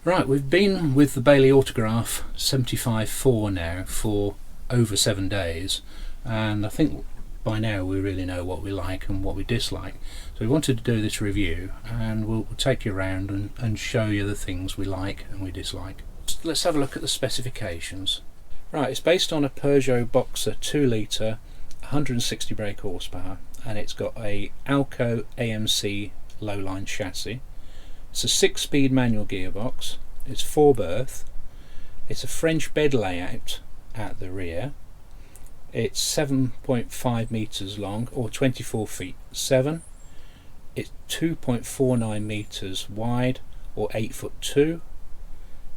Right, we've been with the Bailey Autograph 75.4 now for over 7 days, and I think by now we really know what we like and what we dislike. So we wanted to do this review, and we'll take you around and show you the things we like and we dislike. Let's have a look at the specifications. Right, it's based on a Peugeot Boxer 2 litre 160 brake horsepower, and it's got a Alco AMC low-line chassis. It's a 6-speed manual gearbox, it's 4-berth, it's a French bed layout at the rear, it's 7.5 metres long or 24 feet 7, it's 2.49 metres wide or 8 foot 2,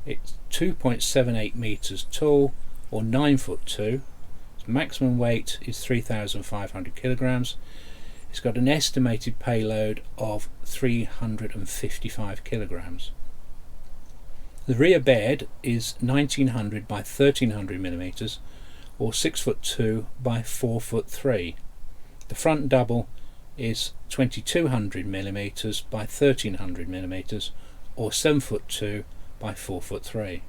it's 2.78 metres tall or 9 foot 2, its maximum weight is 3,500 kilograms. It's got an estimated payload of 355 kilograms. The rear bed is 1900 by 1300 millimeters or 6 foot 2 by 4 foot 3. The front double is 2200 millimeters by 1300 millimeters or 7 foot 2 by 4 foot 3.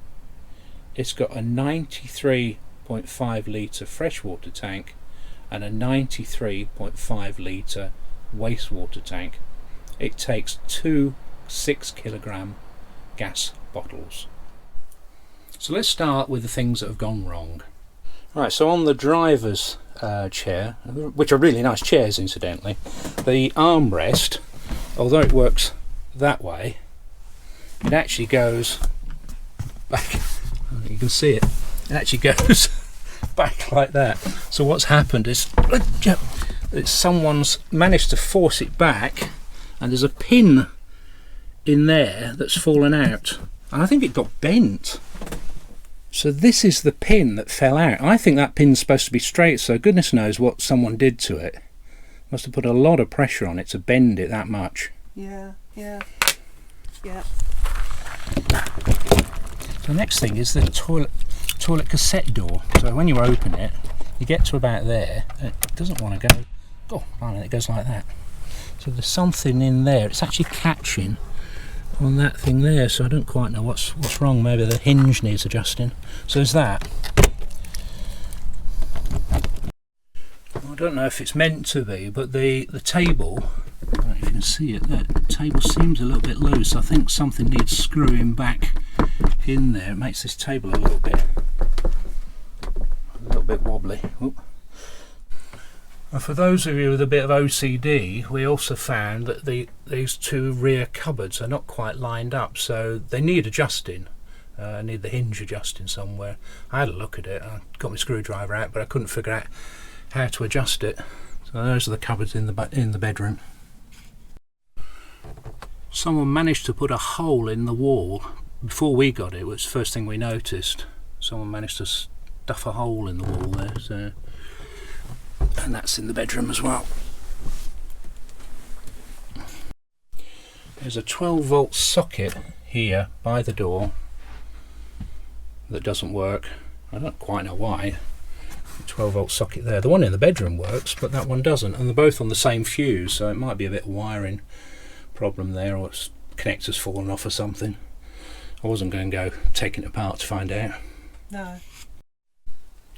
It's got a 93.5 litre freshwater tank and a 93.5 litre wastewater tank. It takes 2 6-kilogram gas bottles. So let's start with the things that have gone wrong. Right, so on the driver's chair, which are really nice chairs incidentally, the armrest, although it works that way, it actually goes back. You can see it. It actually goes back like that. So what's happened is someone's managed to force it back, and there's a pin in there that's fallen out, and I think it got bent. So this is the pin that fell out. I think that pin's supposed to be straight, so goodness knows what someone did to it. Must have put a lot of pressure on it to bend it that much. Yeah. The next thing is the toilet cassette door. So when you open it, you get to about there, and it doesn't want to go. Oh, I mean, it goes like that. So there's something in there. It's actually catching on that thing there, so I don't quite know what's wrong. Maybe the hinge needs adjusting. So there's that. I don't know if it's meant to be, but the table, I don't know if you can see it, the table seems a little bit loose. I think something needs screwing back in there. It makes this table a little bit wobbly. Oop. And for those of you with a bit of OCD, we also found that these two rear cupboards are not quite lined up, so they need adjusting. Need the hinge adjusting somewhere. I had a look at it, I got my screwdriver out, but I couldn't figure out how to adjust it. So those are the cupboards in the bedroom. Someone managed to put a hole in the wall. Before we got it, it was the first thing we noticed. Someone managed to stuff a hole in the wall there. So. And that's in the bedroom as well. There's a 12-volt socket here by the door that doesn't work. I don't quite know why. 12-volt socket there. The one in the bedroom works, but that one doesn't, and they're both on the same fuse, so it might be a bit of wiring problem there, or its connector's fallen off or something. I wasn't going to go taking it apart to find out. No.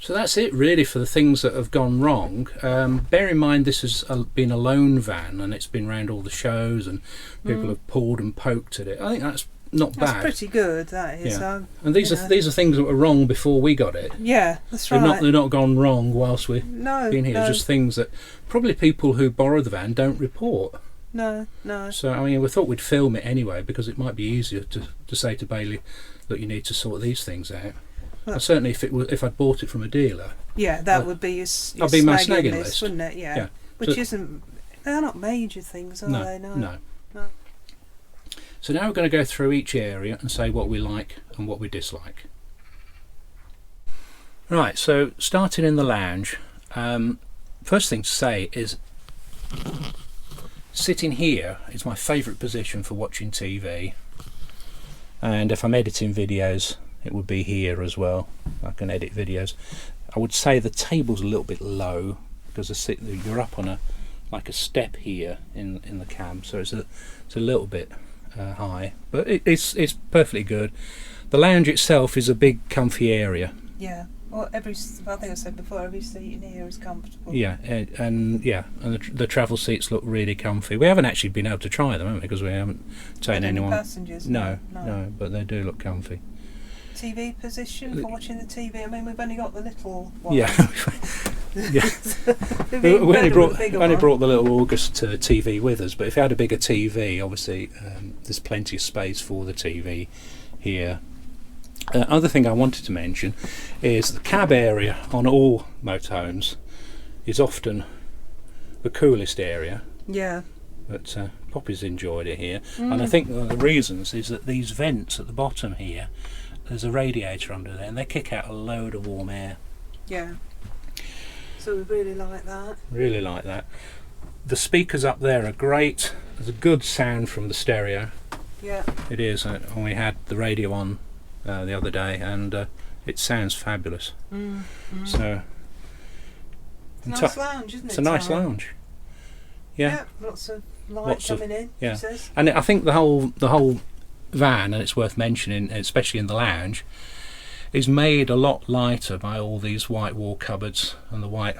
So that's it really for the things that have gone wrong. Bear in mind this has been a loan van, and it's been around all the shows, and people have pulled and poked at it. I think that's not bad. That's pretty good, that is. Yeah. And these are things that were wrong before we got it. Yeah, that's right. They're not gone wrong whilst we've been here. No. Just things that probably people who borrow the van don't report. No. So I mean, we thought we'd film it anyway because it might be easier to say to Bailey that you need to sort these things out. Well, and certainly if I'd bought it from a dealer. Yeah, that would be your I'd be my snagging list, wouldn't it? Yeah. Which isn't. They're not major things, are they? No. So now we're going to go through each area and say what we like and what we dislike. Right, so starting in the lounge, first thing to say is sitting here is my favourite position for watching TV, and if I'm editing videos it would be here as well. I can edit videos. I would say the table's a little bit low because you're up on like a step here in the cam, so it's a little bit high, but it's perfectly good. The lounge itself is a big, comfy area. Yeah. Well, I think I said before, every seat in here is comfortable. Yeah, and the travel seats look really comfy. We haven't actually been able to try them, haven't we? Because we haven't taken anyone. Passengers? No, but they do look comfy. TV position for watching the TV. I mean, we've only got the little one. Yeah. Yeah. we only brought the little August TV with us, but if you had a bigger TV, obviously there's plenty of space for the TV here. Other thing I wanted to mention is the cab area on all motorhomes is often the coolest area. Yeah. But Poppy's enjoyed it here, and I think one of the reasons is that these vents at the bottom here, there's a radiator under there, and they kick out a load of warm air. Yeah. So we really like that. Really like that. The speakers up there are great. There's a good sound from the stereo. Yeah. It is, and we had the radio on the other day, and it sounds fabulous. So it's a nice lounge, isn't it? It's a nice lounge. Yeah. Lots of light coming in. Yeah. She says. And I think the whole van, and it's worth mentioning, especially in the lounge, is made a lot lighter by all these white wall cupboards and the white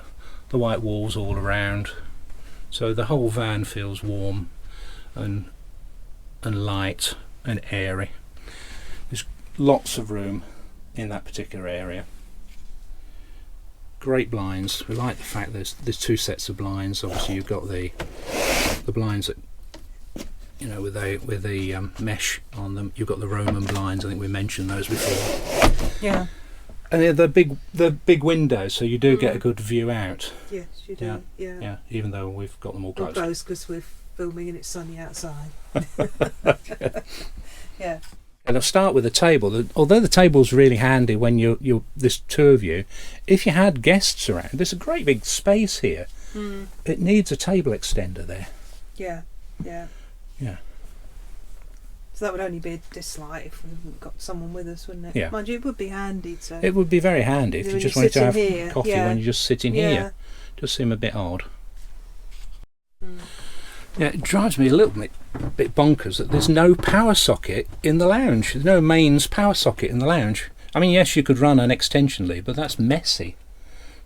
walls all around. So the whole van feels warm and light and airy. There's lots of room in that particular area. Great blinds. We like the fact there's two sets of blinds. Obviously you've got the blinds that, you know, with the mesh on them. You've got the Roman blinds. I think we mentioned those before. Yeah. And the big windows, so you do get a good view out. Yes, you do. Yeah. Even though we've got them all closed. All closed because we're filming and it's sunny outside. Yeah. And I'll start with the table. Although the table's really handy when there's two of you, if you had guests around, there's a great big space here. It needs a table extender there. Yeah. So that would only be a dislike if we haven't got someone with us, wouldn't it? Yeah. Mind you, it would be handy. So it would be very handy if you just wanted to have coffee when you're just sitting here. Does seem a bit odd. Yeah, it drives me a little bit bonkers that there's no power socket in the lounge. There's no mains power socket in the lounge. I mean, yes, you could run an extension lead, but that's messy.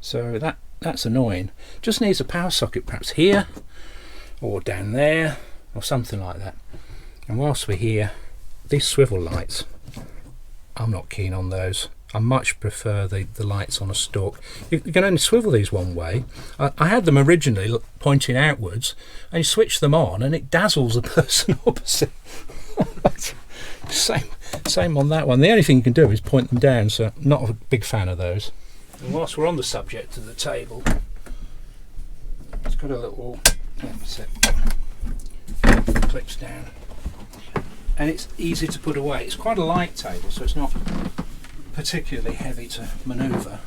So that's annoying. Just needs a power socket perhaps here or down there or something like that. And whilst we're here, these swivel lights, I'm not keen on those. I much prefer the lights on a stalk. You can only swivel these one way. I had them originally pointing outwards, and you switch them on and it dazzles the person opposite. Same on that one. The only thing you can do is point them down, so I'm not a big fan of those. And whilst we're on the subject of the table, it's got a little, clips down. And it's easy to put away. It's quite a light table, so it's not particularly heavy to manoeuvre.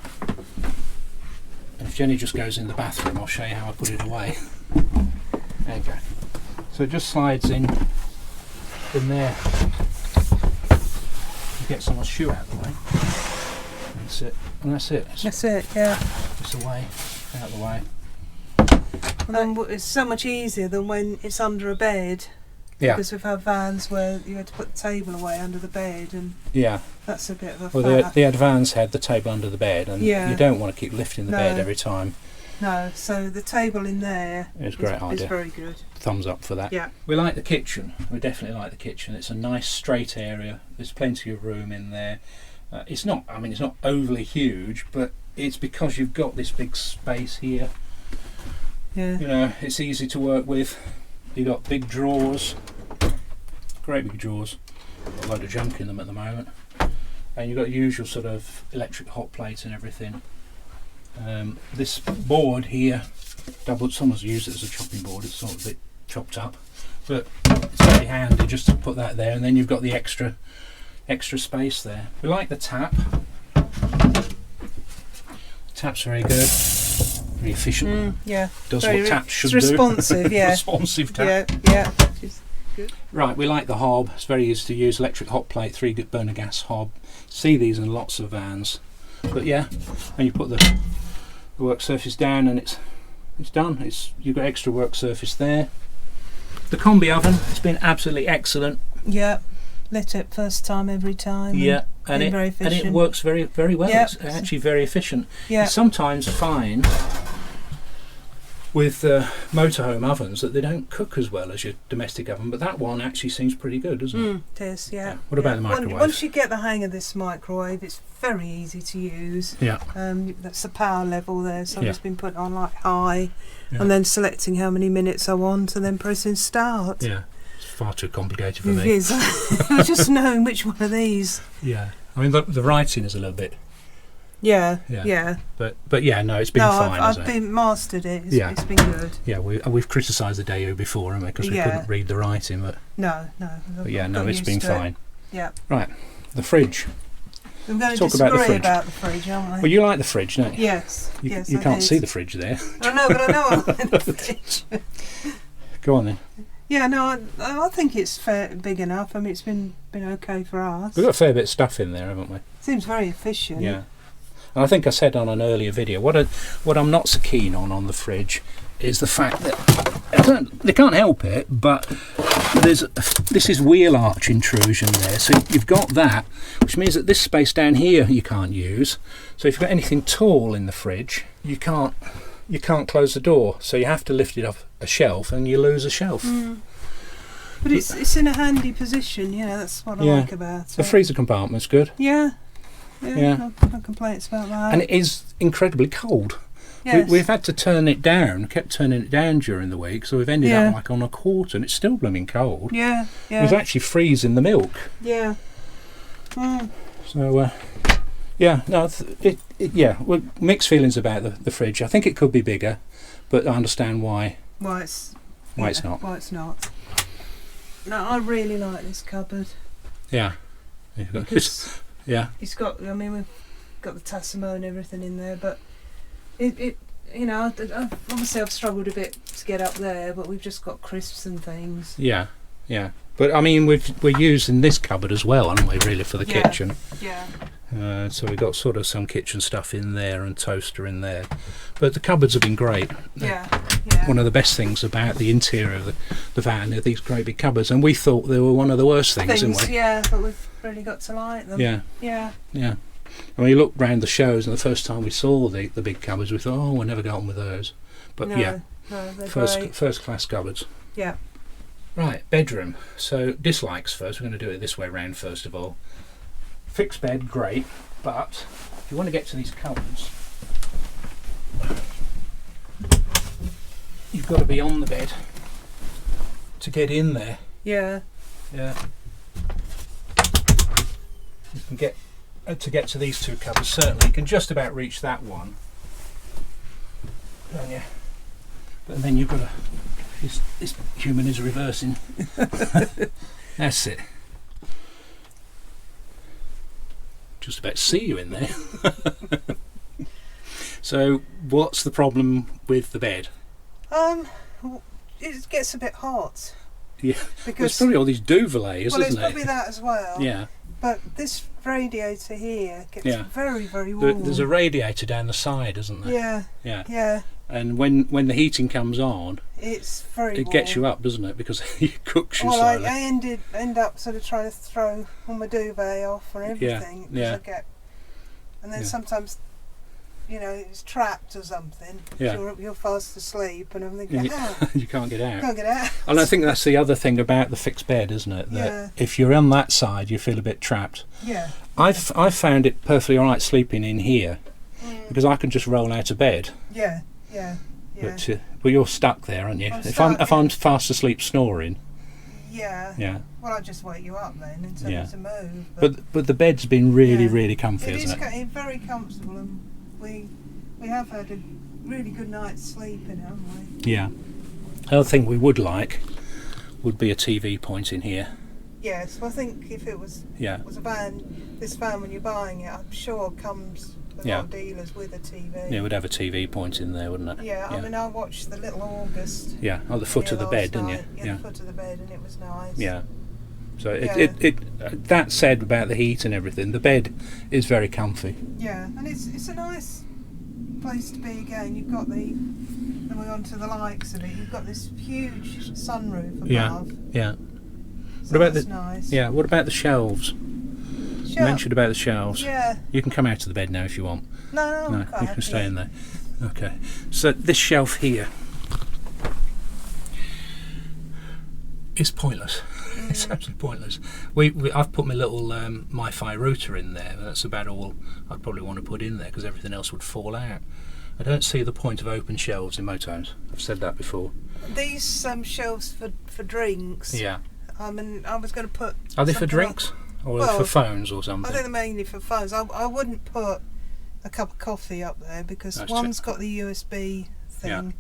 And if Jenny just goes in the bathroom, I'll show you how I put it away. There you go. So it just slides in there. You get someone's shoe out of the way. That's it. And that's it. That's it, yeah. Just away, out of the way. And then it's so much easier than when it's under a bed. Yeah. Because we've had vans where you had to put the table away under the bed, and that's a bit of a Well, the Advance had the table under the bed, and you don't want to keep lifting the bed every time. No, so the table in there is a great idea. It's very good. Thumbs up for that. Yeah. We like the kitchen. We definitely like the kitchen. It's a nice straight area. There's plenty of room in there. It's not overly huge, but it's because you've got this big space here. Yeah. You know, it's easy to work with. You've got big drawers, great big drawers, got a load of junk in them at the moment, and you've got the usual sort of electric hot plate and everything. This board here, someone's used it as a chopping board, it's sort of a bit chopped up, but it's very handy just to put that there, and then you've got the extra space there. We like the tap. The tap's very good. Very efficient. Does what taps should do. It's responsive, yeah. Responsive tap. Yeah. Which is good. Right, we like the hob. It's very easy to use. Electric hot plate, 3 burner gas hob. See these in lots of vans. But yeah, and you put the work surface down, and it's done. You've got extra work surface there. The combi oven has been absolutely excellent. Yeah, lit it first time every time. Yeah, and it works very, very well. Yep. It's actually very efficient. Yeah. You sometimes find with motorhome ovens that they don't cook as well as your domestic oven, but that one actually seems pretty good, doesn't it? It is, yeah. What about the microwave? Once you get the hang of this microwave, it's very easy to use. Yeah. That's the power level there, so it's been put on like high, yeah. and then selecting how many minutes I want, and then pressing start. Yeah, it's far too complicated for me. It is. Just knowing which one of these. Yeah, I mean the writing is a little bit. Yeah. But yeah, no, it's been fine. I've been mastered it. It's been good. Yeah, we've criticised the Daewoo before, haven't we? Because we couldn't read the writing, but no. But yeah, no, it's been fine. Yeah. Right, the fridge. We're going to disagree about the fridge, aren't we? Well, you like the fridge, don't you? Yes. You can't see the fridge there. I know, but I know I like the fridge. Go on then. Yeah, no, I think it's big enough. I mean, it's been okay for us. We've got a fair bit of stuff in there, haven't we? Seems very efficient. Yeah. And I think I said on an earlier video, what I'm not so keen on the fridge is the fact that they can't help it, but this is wheel arch intrusion there. So you've got that, which means that this space down here you can't use. So if you've got anything tall in the fridge, you can't close the door. So you have to lift it off a shelf, and you lose a shelf. But it's in a handy position. Yeah, that's what I like about it. The freezer compartment's good. Yeah. No complaints about that. And it is incredibly cold. Yes. We've had to turn it down, kept turning it down during the week, so we've ended up like on a quarter, and it's still blooming cold. Yeah. It was actually freezing the milk. Yeah. So, well, mixed feelings about the fridge. I think it could be bigger, but I understand why it's not. Why it's not. No, I really like this cupboard. Yeah. It's got. I mean, we've got the Tassimo and everything in there, but it obviously I've struggled a bit to get up there, but we've just got crisps and things. Yeah. But I mean, we're using this cupboard as well, aren't we? Really, for the kitchen. Yeah. So we've got sort of some kitchen stuff in there and toaster in there, but the cupboards have been great. Yeah. One of the best things about the interior of the van are these great big cupboards, and we thought they were one of the worst things, didn't we? Yeah, but we've really got to like them. Yeah. And we looked round the shows, and the first time we saw the big cupboards, we thought, oh, we'll never go on with those. But no, first class cupboards. Yeah. Right, bedroom. So dislikes first. We're going to do it this way round first of all. Fixed bed, great, but if you want to get to these cupboards, you've got to be on the bed to get in there. Yeah. You can get to these two cupboards. Certainly, you can just about reach that one. Yeah. But then you've got to. This human is reversing. That's it. Just about to see you in there. So, what's the problem with the bed? It gets a bit hot. Yeah, because it's probably all these duvaliers, isn't it? Well, it's probably that as well. Yeah. But this radiator here gets very, very warm. There's a radiator down the side, isn't there? Yeah. And when the heating comes on, it's very warm. It gets you up, doesn't it? Because it cooks you slowly. Well, I end up sort of trying to throw all my duvet off and everything. Yeah. And then sometimes, it's trapped or something. Yeah. You're fast asleep, and I'm thinking, you can't get out. Can't get out. And I think that's the other thing about the fixed bed, isn't it? That if you're on that side, you feel a bit trapped. Yeah. I've found it perfectly all right sleeping in here because I can just roll out of bed. Yeah. But you're stuck there, aren't you? If I'm fast asleep snoring. Yeah. Well, I just wake you up then and tell you to move. But the bed's been really comfy, isn't it? It's very comfortable, and we have had a really good night's sleeping, haven't we? Yeah. Another thing we would like would be a TV point in here. Yes, well, I think if it was a van, this van when you're buying it, I'm sure comes with a lot of dealers with a TV. Yeah, it would have a TV point in there, wouldn't it? Yeah, I mean, I watched the Little August. Yeah, on the foot of the bed, didn't you? Yeah, the foot of the bed, and it was nice. Yeah. So that said about the heat and everything, the bed is very comfy. Yeah, and it's a nice place to be again. You've got then we're on to the likes of it. You've got this huge sunroof above. Yeah. So what about that's the nice. Yeah, what about the shelves? You mentioned about the shelves. Yeah. You can come out of the bed now if you want. No, No, I'm quite you happy. can stay in there. Okay. So this shelf here is pointless. It's absolutely pointless. I've put my little MiFi router in there. That's about all I'd probably want to put in there because everything else would fall out. I don't see the point of open shelves in motorhomes. I've said that before. These shelves for drinks. Yeah. I mean, I was going to put. Are they for something drinks or for phones or something? I think they're mainly for phones. I wouldn't put a cup of coffee up there because That's one's got the USB thing,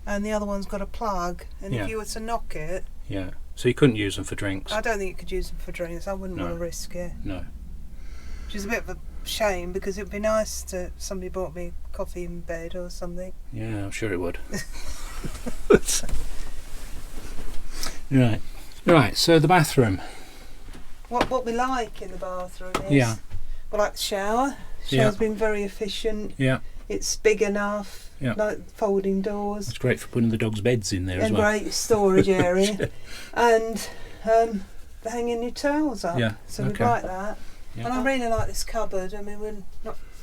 and the other one's got a plug. And if you were to knock it, so you couldn't use them for drinks. I don't think you could use them for drinks. I wouldn't want to risk it. No. Which is a bit of a shame because it would be nice to somebody brought me coffee in bed or something. Yeah, I'm sure it would. Right. So the bathroom. What we like in the bathroom is Yeah. we like the shower. Shower's been very efficient. Yeah. It's big enough. Yeah. Like folding doors. It's great for putting the dog's beds in there as And well. great storage area. And hanging your towels up. Yeah. So we like that. Yeah. And I really like this cupboard. I mean,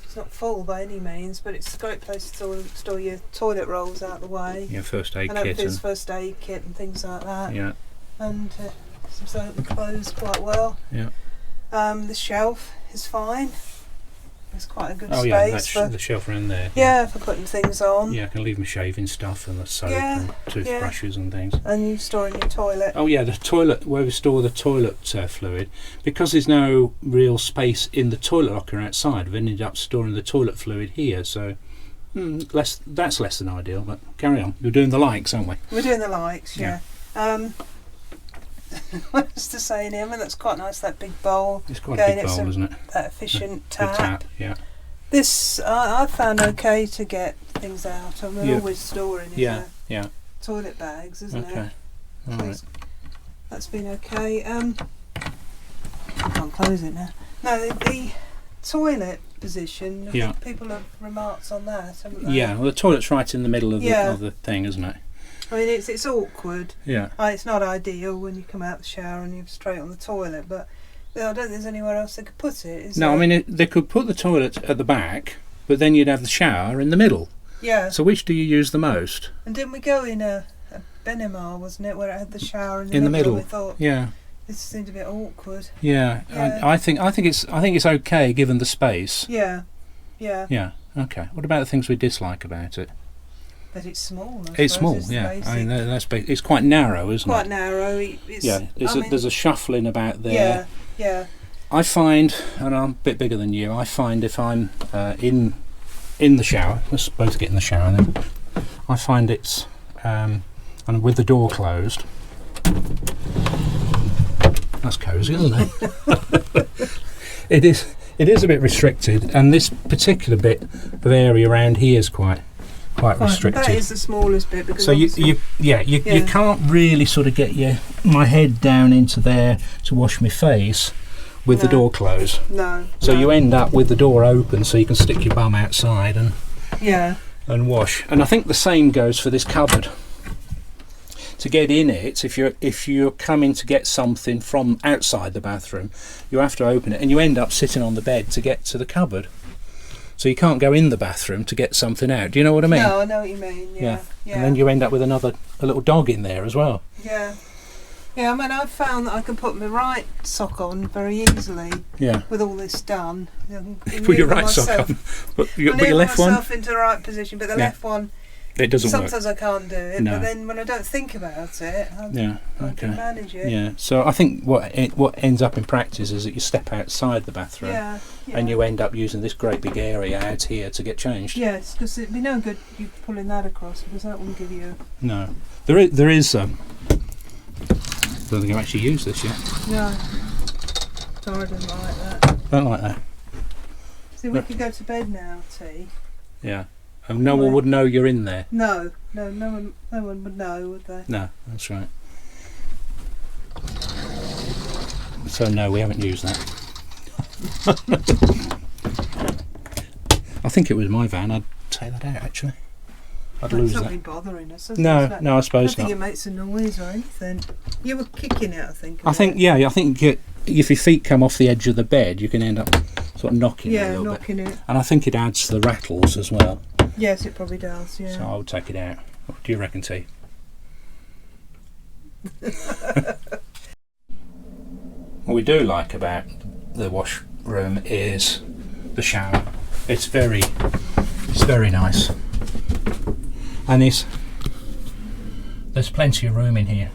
it's not full by any means, but it's a great place to store your toilet rolls out the way. Yeah, first aid And kit. there's first aid kit and things like that. Yeah. And some soap and clothes quite well. Yeah. The shelf is fine. It's quite a good Oh space yeah, that's for the shelf around there. for putting things on. Yeah, I can leave my shaving stuff and the soap Yeah, and toothbrushes and things. And you store in your toilet. Oh yeah, the toilet, where we store the toilet fluid, because there's no real space in the toilet locker outside, we've ended up storing the toilet fluid here, so that's less than ideal, but carry on. We're doing the likes, aren't we? We're doing the likes, yeah. What was to say in here? I mean, that's quite nice, that big bowl. It's quite a big bowl, isn't it? That efficient The tap. tap, yeah. This, I found okay to get things out. I mean, we're always storing in toilet bags, isn't it? All right. That's been okay. I can't close it now. No, the toilet position, I think people have remarks on that, haven't they? Yeah, well, the toilet's right in the middle of the thing, isn't it? I mean, it's awkward. Yeah. It's not ideal when you come out the shower and you're straight on the toilet, but I don't think there's anywhere else they could put it, is there? No, I mean, they could put the toilet at the back, but then you'd have the shower in the middle. Yeah. So which do you use the most? And didn't we go in a Benimar, wasn't it, where it had the shower in the middle? We thought, this seemed a bit awkward. Yeah. I think it's okay given the space. Yeah. Okay. What about the things we dislike about it? That it's small. It's small. Yeah. I mean, it's quite narrow, isn't it? Quite narrow. There's a shuffling about there. Yeah. I find, and I'm a bit bigger than you, I find if I'm in the shower, let's both get in the shower then, I find it's, and with the door closed, that's cosy, isn't it? It is a bit restricted, and this particular bit of area around here is quite restricted. That is the smallest bit. Because so you can't really sort of get my head down into there to wash my face with the door closed. No. So you end up with the door open, so you can stick your bum outside and wash. And I think the same goes for this cupboard. To get in it, if you're coming to get something from outside the bathroom, you have to open it, and you end up sitting on the bed to get to the cupboard. So you can't go in the bathroom to get something out. Do you know what I mean? No, I know what you mean. Yeah. And then you end up with a little dog in there as well. Yeah. Yeah, I mean, I've found that I can put my right sock on very easily. Yeah. With all this done. Put your right sock on, but your left one. Myself into the right position, but the left one. It doesn't Sometimes work. I can't do it, No. but then when I don't think about it, I can manage it. Yeah. So I think what ends up in practice is that you step outside the bathroom, and you end up using this great big area out here to get changed. Yes, because it'd be no good you pulling that across, because that wouldn't give you. No, there is. I don't think I've actually used this yet. No. Sorry, I don't like that. Don't like that. See, we could go to bed now, T. Yeah. And no one would know you're in there. No one would know, would they? No, that's right. So no, we haven't used that. I think it was my van. I'd take that out actually. I'd lose It's that. not bothering us. No, I I suppose don't think not. it makes a noise or anything. You were kicking it, I think. I think I think if your feet come off the edge of the bed, you can end up sort of knocking it a little knocking bit. it. And I think it adds to the rattles as well. Yes, it probably does. Yeah. So I'll take it out. What do you reckon, T? What we do like about the washroom is the shower. It's very nice, and there's plenty of room in here.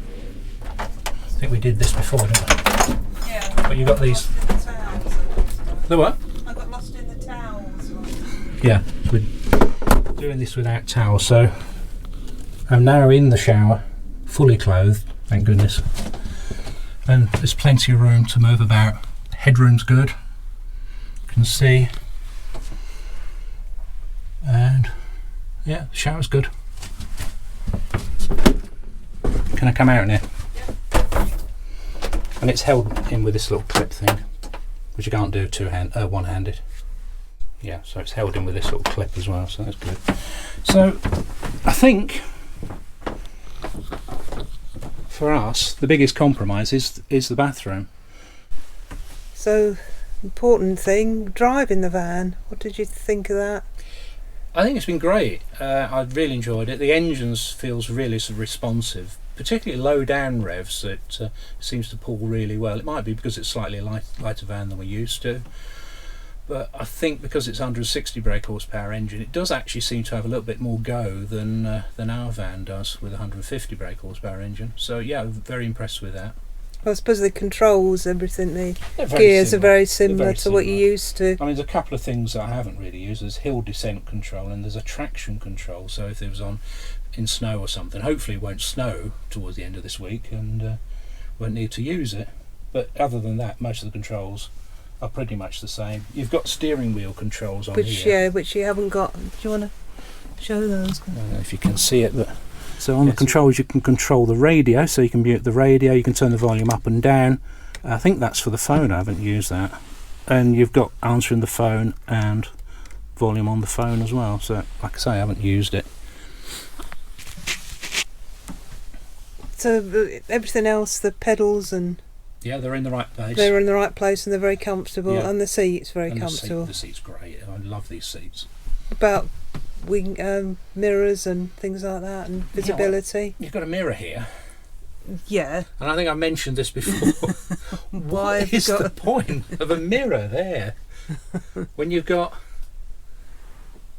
I think we did this before, didn't we? Yeah. But you got these. The what? I got lost in the towels. Yeah, we're doing this without towels, so I'm now in the shower, fully clothed, thank goodness. And there's plenty of room to move about. Headroom's good, you can see. And yeah, the shower's good. Can I come out now? Yeah. And it's held in with this little clip thing, which you can't do one-handed. Yeah, so it's held in with this little clip as well, so that's good. So I think for us the biggest compromise is the bathroom. So, important thing, driving the van. What did you think of that? I think it's been great. I've really enjoyed it. The engines feels really sort of responsive, particularly low down revs. It seems to pull really well. It might be because it's slightly lighter van than we're used to, but I think because it's 160 brake horsepower engine, it does actually seem to have a little bit more go than our van does with a 150 brake horsepower engine. So yeah, I'm very impressed with that. I suppose the controls, everything, the They're gears similar. are very They're similar very to what you're similar. used to. I mean, there's a couple of things that I haven't really used. There's hill descent control and there's a traction control. So if it was in snow or something, hopefully it won't snow towards the end of this week and won't need to use it. But other than that, most of the controls are pretty much the same. You've got steering wheel controls on here. Which you haven't got. Do you want to show those? I don't know if you can see it, but so on the controls you can control the radio, so you can mute the radio, you can turn the volume up and down. I think that's for the phone, I haven't used that. And you've got answering the phone and volume on the phone as well, so like I say, I haven't used it. So everything else, the pedals and Yeah, they're in the right place. they're in the right place and they're very comfortable, Yeah. and the seat's very And comfortable. the seat's great. I love these seats. About wing mirrors and things like that, and visibility. You've got a mirror here, Yeah. and I think I mentioned this before. Why have What you is got the point of a mirror there when you've got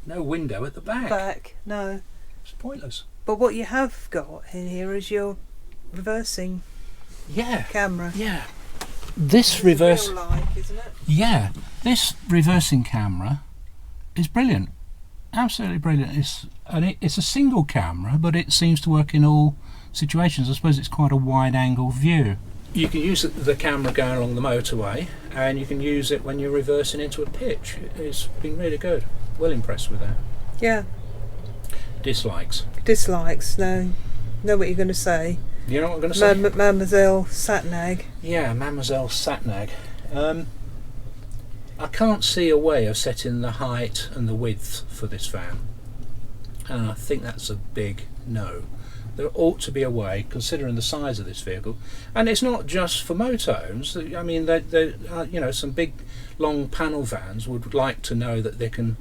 no window at the back? No. It's pointless. But what you have got in here is your reversing Yeah. camera. Yeah. This reverse. Real life, isn't it? Yeah, this reversing camera is brilliant. Absolutely brilliant. It's a single camera, but it seems to work in all situations. I suppose it's quite a wide angle view. You can use the camera going along the motorway, and you can use it when you're reversing into a pitch. It's been really good. Well impressed with that. Yeah. Dislikes. Dislikes. No. Know what you're going to say. You know what I'm going to say? Mademoiselle Satnag. Yeah, Mademoiselle Satnag. I can't see a way of setting the height and the width for this van, and I think that's a big no. There ought to be a way, considering the size of this vehicle, and it's not just for motorhomes. I mean, some big, long panel vans would like to know that they can,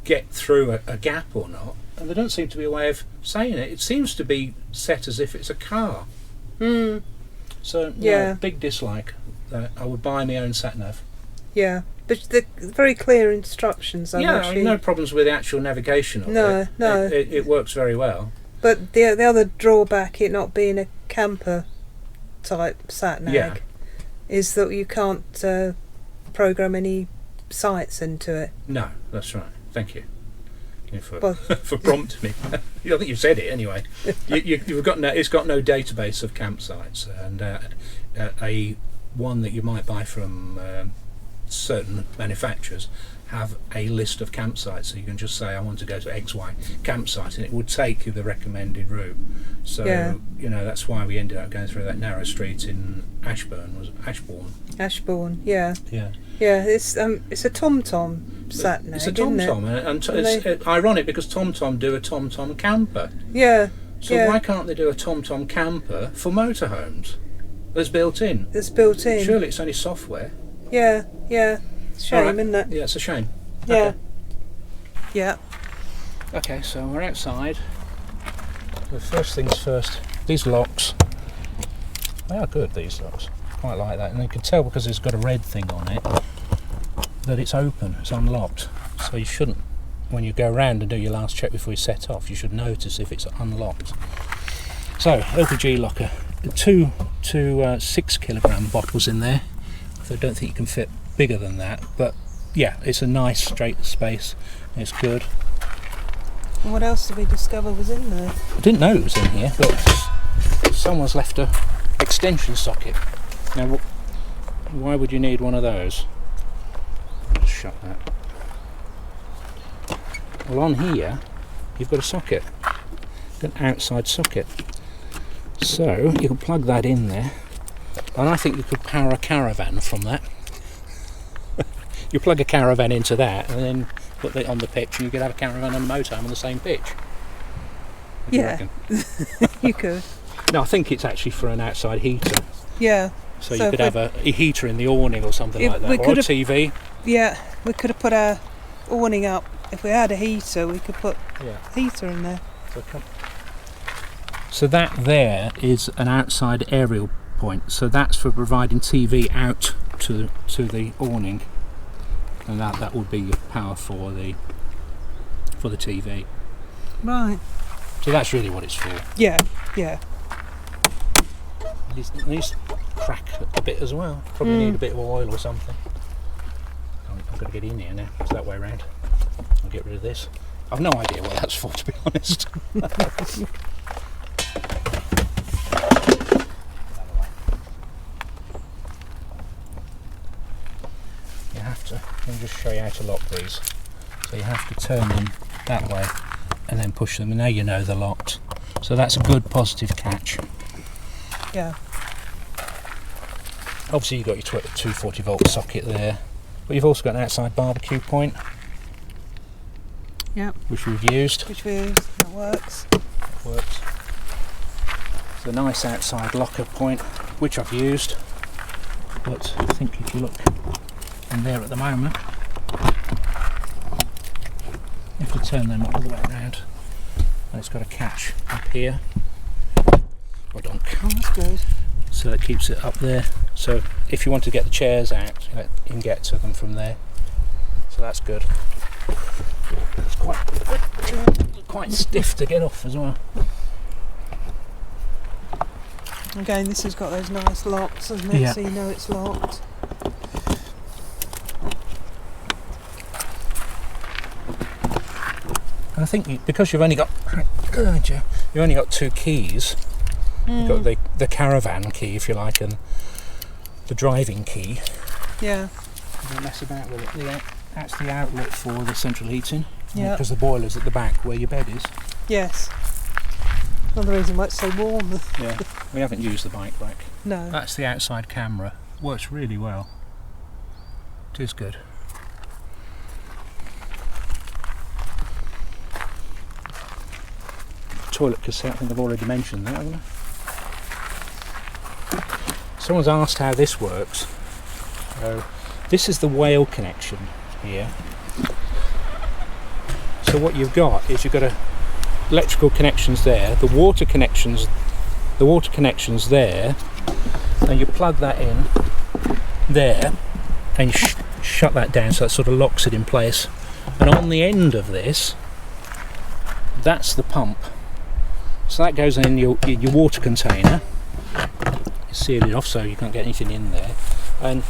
get through a gap or not, and there doesn't seem to be a way of saying it. It seems to be set as if it's a car. So Yeah. big dislike. I would buy my own sat nav. Yeah. But the very clear instructions. No problems with the actual navigation of No, it. no. It works very well. But the other drawback, it not being a camper type Satnag, Yeah. is that you can't program any sites into it. No, that's right. Thank you. For Well- for prompting me. I think you've said it anyway. You've got it's got no database of campsites, and a one that you might buy from certain manufacturers have a list of campsites, so you can just say I want to go to XY campsite, and it would take you the recommended route. So you know, that's why we ended up going through that narrow street in Ashbourne. Yeah. It's a TomTom sat nav. It's a TomTom, and it's ironic because TomTom do a TomTom camper. Yeah. So why can't they do a TomTom camper for motorhomes? That's built in. Surely it's only software. Yeah. Shame, isn't it? Yeah, it's a shame. Yeah. Okay. Yeah. Okay, so we're outside. So first things first, these locks, they are good, these locks. Quite like that. And you can tell because it's got a red thing on it that it's open, it's unlocked. So you shouldn't, when you go around and do your last check before you set off, you should notice if it's unlocked. So, LPG locker. Two 6 kilogram bottles in there. So I don't think you can fit bigger than that, but yeah, it's a nice straight space. It's good. And what else did we discover was in there? I didn't know it was in here, but someone's left a extension socket. Now, why would you need one of those? I'll just shut that. Well, on here you've got a socket, an outside socket. So you can plug that in there, and I think you could power a caravan from that. You plug a caravan into that and then put it on the pitch, and you could have a caravan and a motorhome on the same pitch. What do you reckon? You could. No, I think it's actually for an outside heater. Yeah. So you could have a heater in the awning or something like that, or a TV. Yeah, we could have put our awning up. If we had a heater, we could put a heater in there. So that there is an outside aerial point. So that's for providing TV out to the awning, and that would be your power for the TV. Right. So that's really what it's for. Yeah. These crack a bit as well. Probably need a bit of oil or something. I've got to get in here now. It's that way around. I'll get rid of this. I've no idea what that's for, to be honest. You have to. Let me just show you how to lock these. So you have to turn them that way and then push them, and now you know they're locked. So that's a good positive catch. Yeah. Obviously you've got your 240 volt socket there, but you've also got an outside barbecue point. Yeah. Which we've used. That works. It's a nice outside locker point, which I've used. But I think if you look in there at the moment, you have to turn them all the way around. And it's got a catch up here. Oh, that's good. So that keeps it up there. So if you want to get the chairs out, you can get to them from there. So that's good. It's quite stiff to get off as well. Again, this has got those nice locks, hasn't it? Yeah. So you know it's locked. And I think because you've only got two keys. You've got the caravan key, if you like, and the driving key. Yeah. Don't mess about with it. That's the outlet for the central heating. Yeah. Because the boiler's at the back where your bed is. Yes. Another reason why it's so warm. Yeah. We haven't used the bike rack. No. That's the outside camera. Works really well. It is good. Toilet cassette, I think I've already mentioned that, haven't I? Someone's asked how this works. This is the whale connection here. So what you've got is you've got electrical connections there, the water connections there, and you plug that in there, and you shut that down, so that sort of locks it in place. And on the end of this, that's the pump. So that goes in your water container. You seal it off so you can't get anything in there, and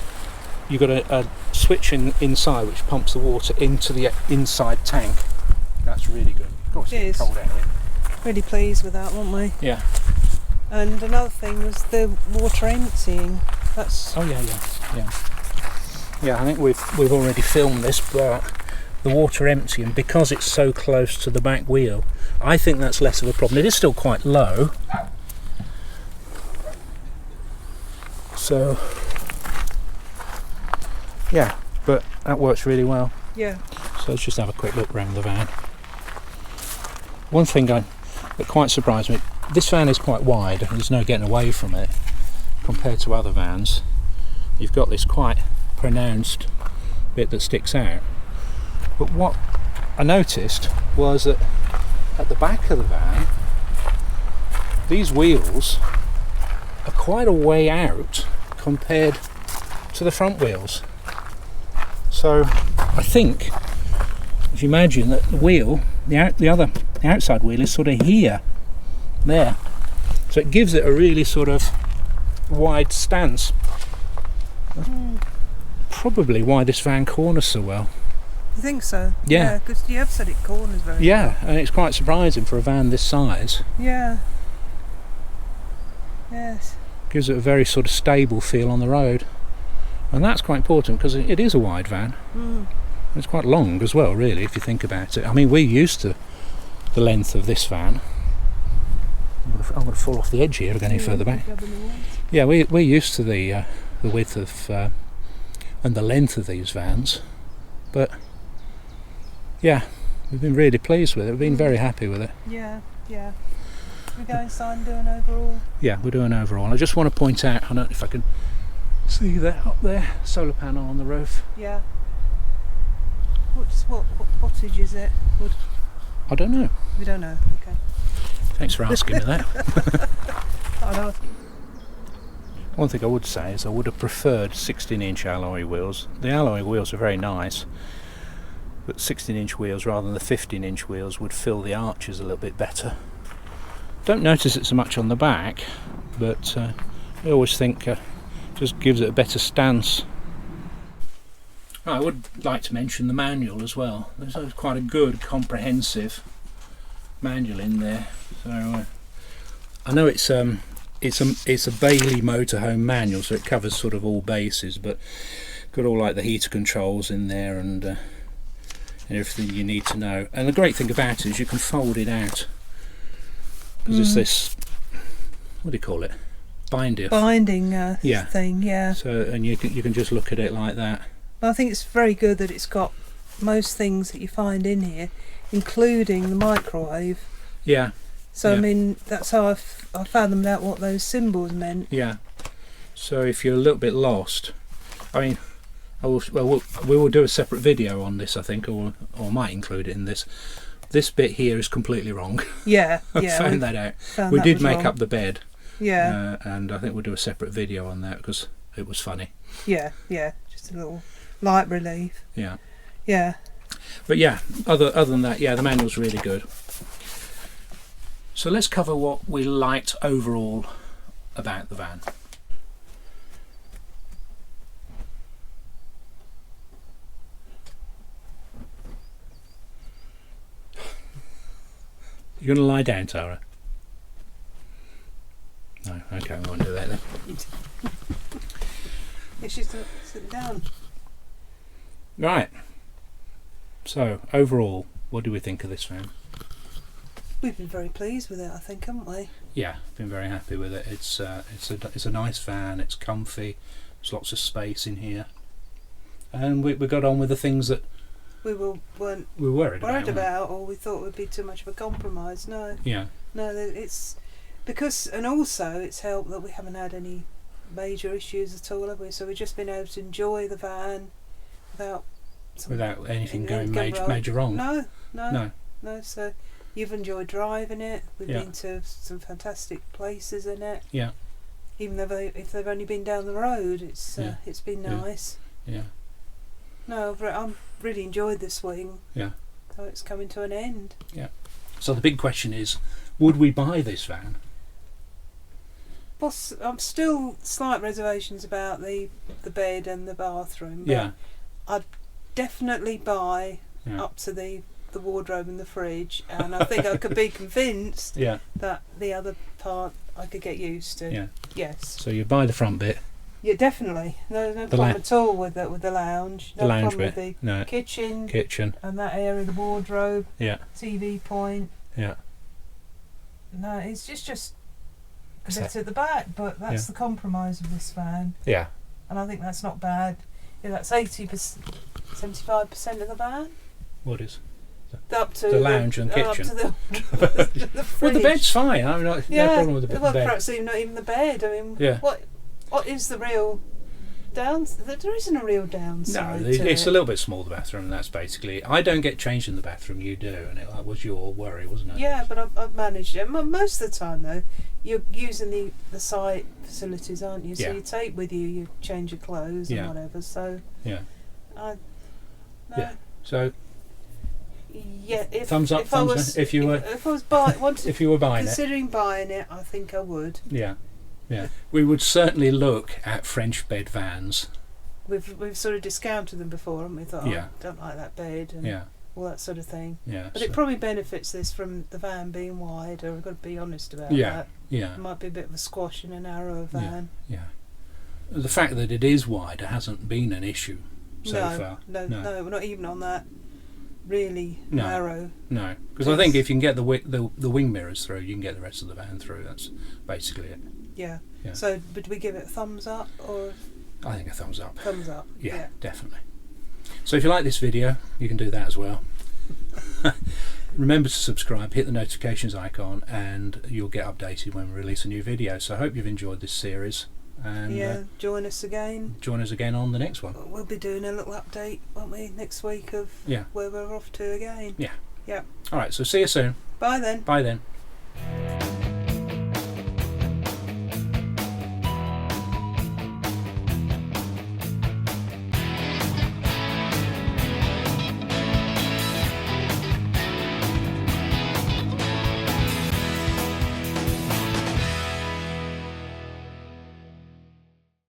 you've got a switch inside which pumps the water into the inside tank. That's really good. Of course, it's cold out here. Really pleased with that, weren't we? Yeah. And another thing was the water emptying. That's yeah. Yeah, I think we've already filmed this, but the water emptying, because it's so close to the back wheel, I think that's less of a problem. It is still quite low, so yeah, but that works really well. Yeah. So let's just have a quick look around the van. One thing that quite surprised me, this van is quite wide, there's no getting away from it compared to other vans. You've got this quite pronounced bit that sticks out. But what I noticed was that at the back of the van, these wheels are quite a way out compared to the front wheels. So I think, if you imagine that the wheel, the outside wheel is sort of here, there. So it gives it a really sort of wide stance. That's probably why this van corners so well. You think so? Yeah. Because you have said it corners very well. Yeah, and it's quite surprising for a van this size. Yeah. Yes. Gives it a very sort of stable feel on the road. And that's quite important because it is a wide van. It's quite long as well, really, if you think about it. I mean, we're used to the length of this van. I'm going to fall off the edge here, any further back. Yeah, we're used to the width of and the length of these vans, but yeah, we've been really pleased with it. We've been very happy with it. Yeah. We're going inside and doing overall. Yeah, we're doing overall. I just want to point out, I don't know if I can see that up there, solar panel on the roof. Yeah. What wattage is it? I don't know. We don't know. Okay. Thanks for asking me that. I know. One thing I would say is I would have preferred 16-inch alloy wheels. The alloy wheels are very nice, but 16-inch wheels rather than the 15-inch wheels would fill the arches a little bit better. Don't notice it so much on the back, but I always think just gives it a better stance. I would like to mention the manual as well. There's quite a good comprehensive manual in there. So I know it's a Bailey motorhome manual, so it covers sort of all bases, but got all like the heater controls in there and everything you need to know. And the great thing about it is you can fold it out because it's this, what do you call it? Binding thing. Yeah. So and you can just look at it like that. Well, I think it's very good that it's got most things that you find in here, including the microwave. Yeah. So I mean, that's how I found out what those symbols meant. Yeah. So if you're a little bit lost, I mean, we will do a separate video on this, I think, or might include it in this. This bit here is completely wrong. Yeah. I found that out. We did make up the bed. Yeah. And I think we'll do a separate video on that because it was funny. Yeah. Just a little light relief. Yeah. Yeah. But yeah, other than that, yeah, the manual's really good. So let's cover what we liked overall about the van. You're going to lie down, Tara? No, okay, I won't do that then. Yeah, she's sitting down. Right. So overall, what do we think of this van? We've been very pleased with it, I think, haven't we? Yeah, been very happy with it. It's a nice van. It's comfy. There's lots of space in here, and we got on with the things that weren't worried about, or we thought would be too much of a compromise. No. Yeah. No, it's because, and also it's helped that we haven't had any major issues at all, have we? So we've just been able to enjoy the van without anything going major wrong. No. So you've enjoyed driving it. We've been to some fantastic places in it. Yeah. Even though if they've only been down the road, it's been nice. Yeah. No, I'm really enjoyed this swing. Yeah. So it's coming to an end. Yeah. So the big question is, would we buy this van? I'm still slight reservations about the bed and the bathroom. But Yeah. I'd definitely buy up to the wardrobe and the fridge, and I think I could be convinced that the other part I could get used to. Yeah. Yes. So you buy the front bit. Yeah, definitely. No problem at all with the lounge. No the lounge problem bit. with the kitchen and that area, the wardrobe. Yeah. TV point. Yeah. No, it's just a bit at the back, but that's the compromise of this van. Yeah. And I think that's not bad. Yeah, that's 80%, 75% of the van. What is? Up to the lounge and kitchen. Up to the fridge. Well, the bed's fine. I mean, no problem with the well, bed. perhaps even not even the bed. I mean, yeah. What is the real downside? There isn't a real downside. No, it's a little bit small, the bathroom. That's basically. I don't get changed in the bathroom. You do, and that was your worry, wasn't it? Yeah, but I've managed it. Most of the time, though, you're using the site facilities, aren't you? So you take with you change your clothes and whatever. So yeah. Yeah. So. Yeah, thumbs up, thumbs down. If you were considering buying it, I think I would. Yeah, yeah. We would certainly look at French bed vans. We've sort of discounted them before, and we thought, I don't like that bed, and all that sort of thing. Yeah, but it probably benefits this from the van being wider. We've got to be honest about that. Yeah, it might be a bit of a squash in a narrower van. Yeah. The fact that it is wider hasn't been an issue so far. No, we're not even on that. Really narrow. No, because I think if you can get the wing mirrors through, you can get the rest of the van through. That's basically it. Yeah. So, but do we give it a thumbs up or? I think a thumbs up. Thumbs up. Yeah, definitely. So if you like this video, you can do that as well. Remember to subscribe, hit the notifications icon, and you'll get updated when we release a new video. So I hope you've enjoyed this series. And join us again. Join us again on the next one. We'll be doing a little update, won't we, next week of where we're off to again. Yeah. Yeah. All right, so see you soon. Bye then. Bye then.